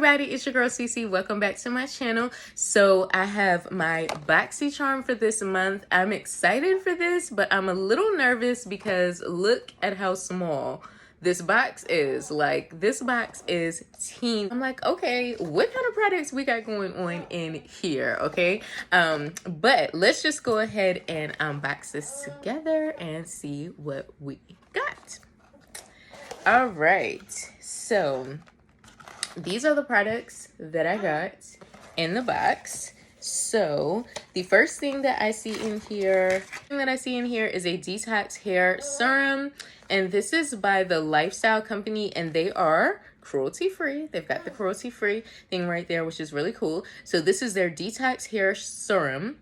everybody, it's your girl Cece. Welcome back to my channel. So I have my Boxycharm for this month. I'm excited for this, but I'm a little nervous because look at how small this box is. Like, this box is teeny. I'm like, okay, what kind of products we got going on in here? Okay, but let's just go ahead and unbox this together and see what we got. All right, so these are the products that I got in the box. So the first thing that I see in here, is a detox hair serum, and this is by the Lifestyle Company, and they are cruelty free. They've got the cruelty free thing right there, which is really cool. So this is their detox hair serum.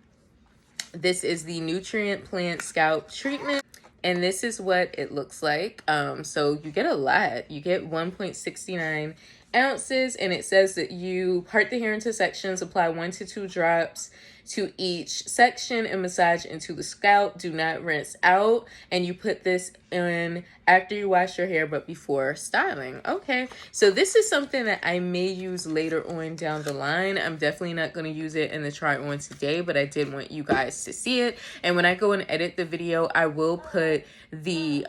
This is the nutrient plant scalp treatment, and this is what it looks like. So you get a lot. You get 1.69 ounces, and it says that you part the hair into sections, apply 1 to 2 drops to each section, and massage into the scalp. Do not rinse out, and you put this in after you wash your hair but before styling. Okay, so this is something that I may use later on down the line. I'm definitely not going to use it in the try on today, but I did want you guys to see it. And when I go and edit the video, I will put the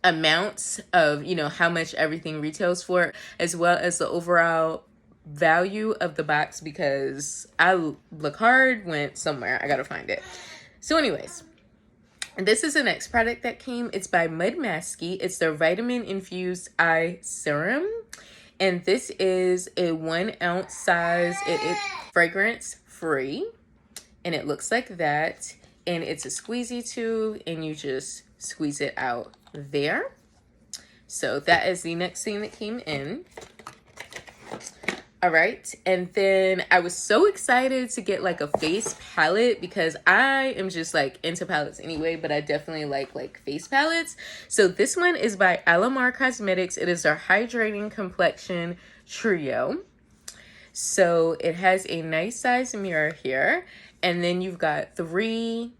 amounts of, you know, how much everything retails for, as well as the overall value of the box, because the card went somewhere. I gotta find it. So anyways, this is the next product that came. It's by Mud Masky. It's their vitamin infused eye serum, and this is a 1 ounce size. It is fragrance free, and it looks like that, and it's a squeezy tube, and you just squeeze it out there. So that is the next thing that came in. All right, and then I was so excited to get like a face palette, because I am just like into palettes anyway, but I definitely like face palettes. So this one is by Alamar Cosmetics. It is their hydrating complexion trio. So it has a nice size mirror here, and then you've got 3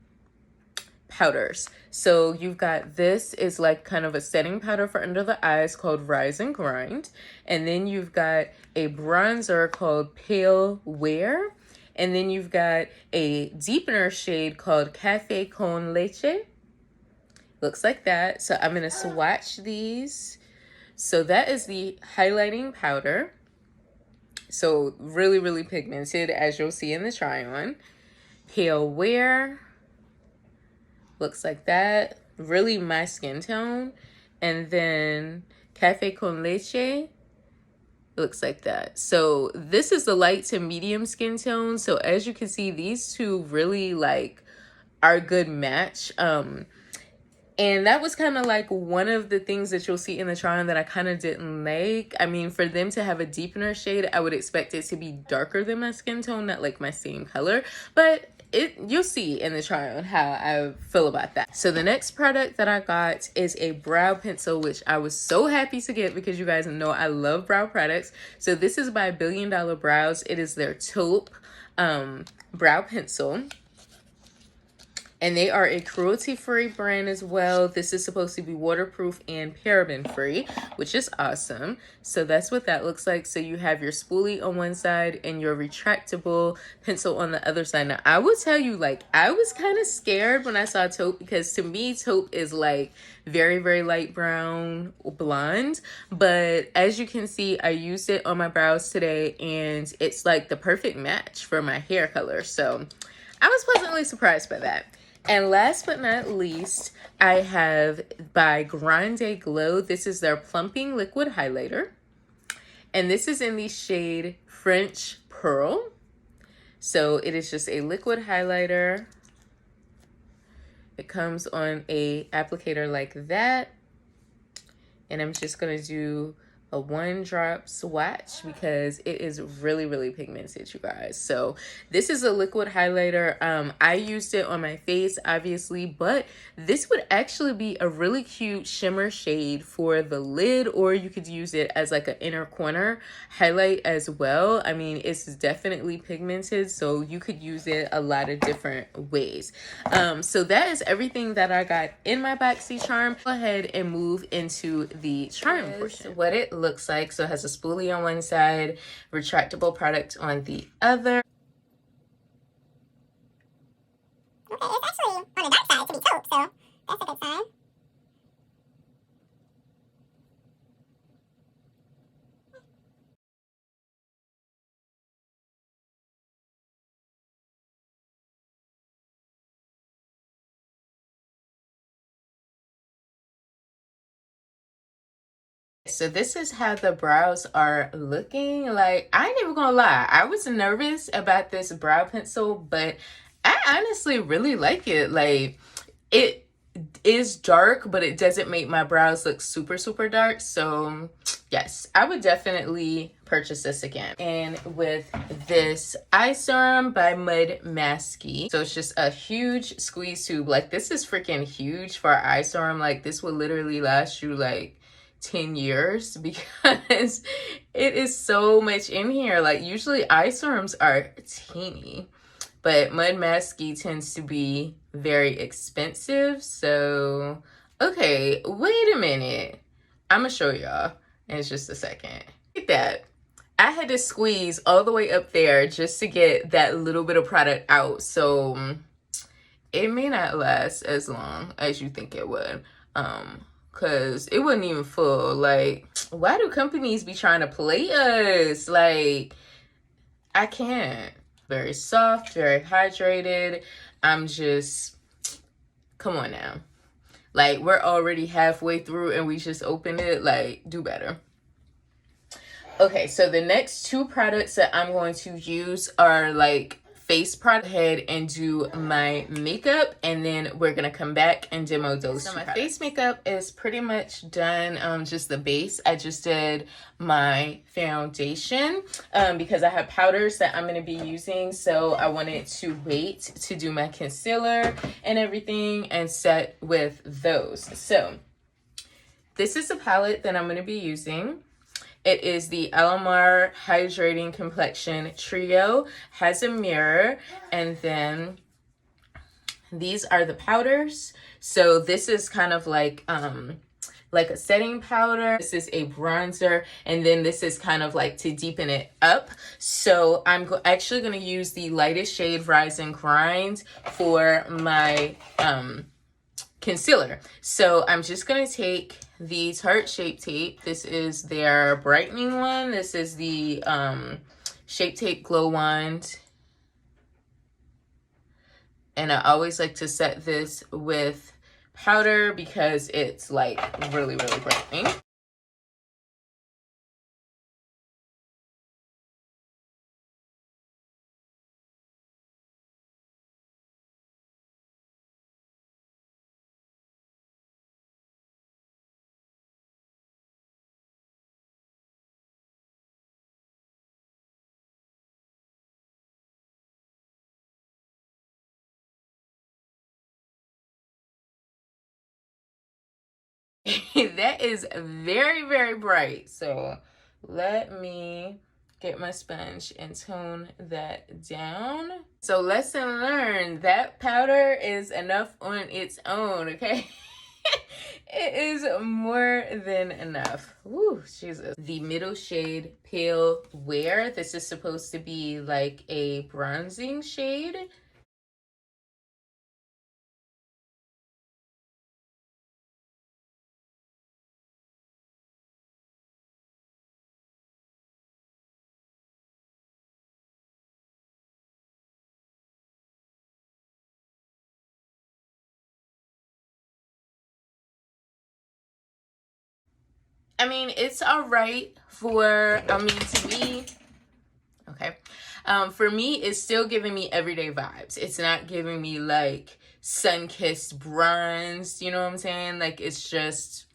powders. So you've got, this is like kind of a setting powder for under the eyes called Rise and Grind, and then you've got a bronzer called Pale Wear, and then you've got a deepener shade called Cafe con Leche. Looks like that. So I'm gonna swatch these. So that is the highlighting powder. So really pigmented, as you'll see in the try on. Pale Wear looks like that, really my skin tone. And then Cafe con Leche looks like that. So this is the light to medium skin tone. So as you can see, these two really like are a good match. And that was kind of like one of the things that you'll see in the try on that I kind of didn't like. I mean, for them to have a deepener shade, I would expect it to be darker than my skin tone, not like my same color, but you'll see in the try on how I feel about that. So the next product that I got is a brow pencil, which I was so happy to get because you guys know I love brow products. So this is by Billion Dollar Brows. It is their taupe brow pencil, and they are a cruelty-free brand as well. This is supposed to be waterproof and paraben-free, which is awesome. So that's what that looks like. So you have your spoolie on one side and your retractable pencil on the other side. Now, I will tell you, like, I was kind of scared when I saw taupe, because to me, taupe is like very light brown, blonde. But as you can see, I used it on my brows today, and it's like the perfect match for my hair color. So I was pleasantly surprised by that. And last but not least, I have by Grande Glow. This is their plumping liquid highlighter, and this is in the shade French Pearl. So it is just a liquid highlighter. It comes on a applicator like that, and I'm just gonna do a 1-drop swatch because it is really pigmented, you guys. So this is a liquid highlighter. I used it on my face, obviously, but this would actually be a really cute shimmer shade for the lid, or you could use it as like an inner corner highlight as well. I mean, it's definitely pigmented, so you could use it a lot of different ways. So that is everything that I got in my Boxycharm. Go ahead and move into the charm portion. What it looks like. So it has a spoolie on one side, retractable product on the other. Okay, it's actually on the dark side to be taupe, so that's a good sign. So this is how the brows are looking. Like, I ain't even gonna lie, I was nervous about this brow pencil, but I honestly really like it. Like, it is dark, but it doesn't make my brows look super, super dark. So yes, I would definitely purchase this again. And with this eye serum by Mud Masky. So it's just a huge squeeze tube. Like, this is freaking huge for eye serum. Like, this will literally last you like 10 years because it is so much in here. Like, usually eye serums are teeny, but Mud Masky tends to be very expensive. So, okay, wait a minute. I'm gonna show y'all in just a second. Look at that. I had to squeeze all the way up there just to get that little bit of product out. So it may not last as long as you think it would. Cause it wasn't even full. Like, why do companies be trying to play us? Like, I can't. Very soft, very hydrated. I'm just, come on now. Like, we're already halfway through and we just opened it. Like, do better. Okay, so the next two products that I'm going to use are like face product. Head and do my makeup, and then we're gonna come back and demo those. So my face makeup is pretty much done. Just the base. I just did my foundation because I have powders that I'm gonna be using, so I wanted to wait to do my concealer and everything and set with those. So this is the palette that I'm gonna be using. It is the Alamar Hydrating Complexion Trio. Has a mirror, and then these are the powders. So this is kind of like a setting powder. This is a bronzer, and then this is kind of like to deepen it up. So I'm actually going to use the lightest shade Rise and Grind for my concealer. So I'm just going to take the Tarte Shape Tape. This is their brightening one. This is the Shape Tape Glow Wand. And I always like to set this with powder because it's like really, really brightening. That is very, very bright. So let me get my sponge and tone that down. So lesson learned, that powder is enough on its own, okay? It is more than enough. Woo, Jesus. The middle shade Pale Wear. This is supposed to be like a bronzing shade. I mean, it's all right for, to me, okay. For me, it's still giving me everyday vibes. It's not giving me like sun-kissed bronze, you know what I'm saying? Like, it's just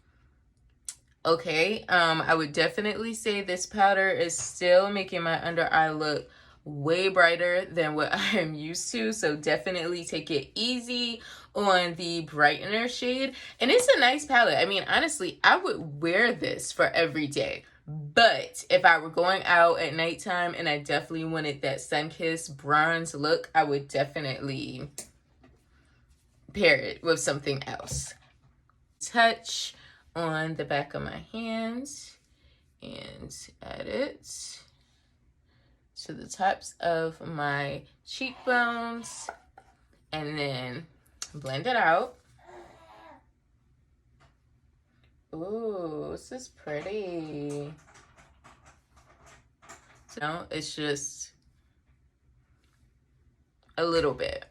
okay. I would definitely say this powder is still making my under eye look way brighter than what I am used to. So definitely take it easy on the brightener shade. And it's a nice palette. I mean, honestly, I would wear this for every day. But if I were going out at nighttime and I definitely wanted that sun-kissed bronze look, I would definitely pair it with something else. Touch on the back of my hands. and add it to the tops of my cheekbones, and then blend it out. Ooh, this is pretty. So it's just a little bit.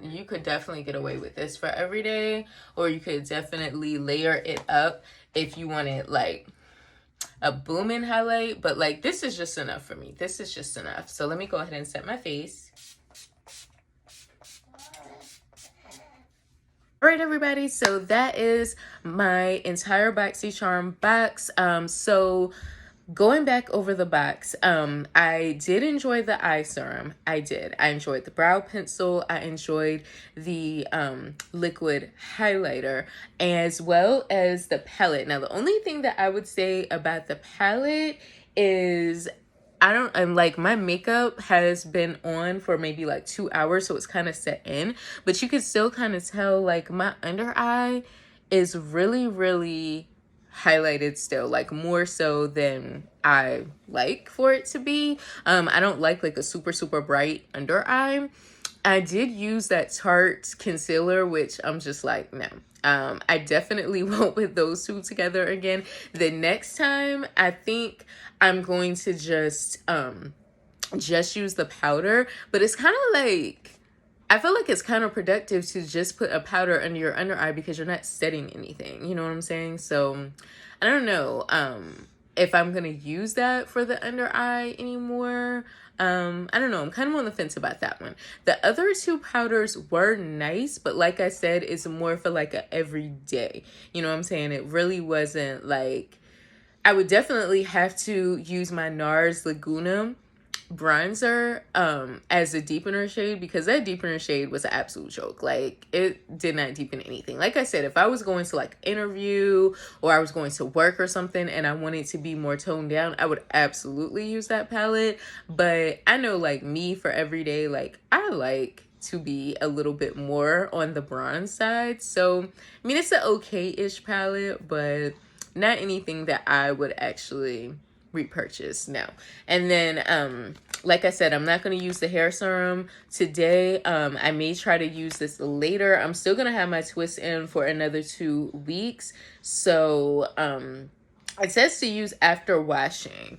You could definitely get away with this for every day, or you could definitely layer it up if you wanted like a booming highlight, but like this is just enough for me. This is just enough. So let me go ahead and set my face. All right, everybody, so that is my entire Boxycharm box. So going back over the box, I did enjoy the eye serum. I enjoyed the brow pencil. I enjoyed the liquid highlighter, as well as the palette. Now, the only thing that I would say about the palette is I'm like, my makeup has been on for maybe like 2 hours, so it's kind of set in, but you can still kind of tell like my under eye is really, really highlighted still, like more so than I like for it to be. I don't like a super, super bright under eye. I did use that Tarte concealer, which I'm just like, no. I definitely won't put those two together again. The next time, I think I'm going to just use the powder, but it's kind of like, I feel like it's counterproductive to just put a powder under your under eye because you're not setting anything. You know what I'm saying? So I don't know if I'm going to use that for the under eye anymore. I don't know. I'm kind of on the fence about that one. The other two powders were nice, but like I said, it's more for like a everyday. You know what I'm saying? It really wasn't like, I would definitely have to use my NARS Laguna bronzer as a deepener shade, because that deepener shade was an absolute joke. Like, it did not deepen anything. Like I said, if I was going to like interview or I was going to work or something and I wanted to be more toned down, I would absolutely use that palette. But I know, like me, for everyday, like I like to be a little bit more on the bronze side. So I mean, it's an okay-ish palette, but not anything that I would actually repurchase. No. And then like I said, I'm not going to use the hair serum today. I may try to use this later. I'm still going to have my twist in for another 2 weeks. So it says to use after washing.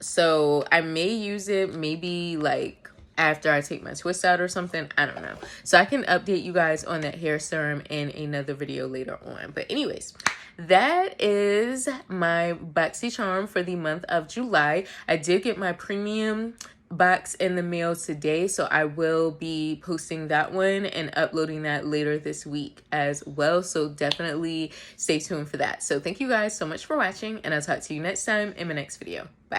So I may use it maybe like after I take my twist out or something. I don't know. So I can update you guys on that hair serum in another video later on. But anyways, that is my Boxycharm for the month of July. I did get my premium box in the mail today, so I will be posting that one and uploading that later this week as well. So definitely stay tuned for that. So thank you guys so much for watching, and I'll talk to you next time in my next video. Bye.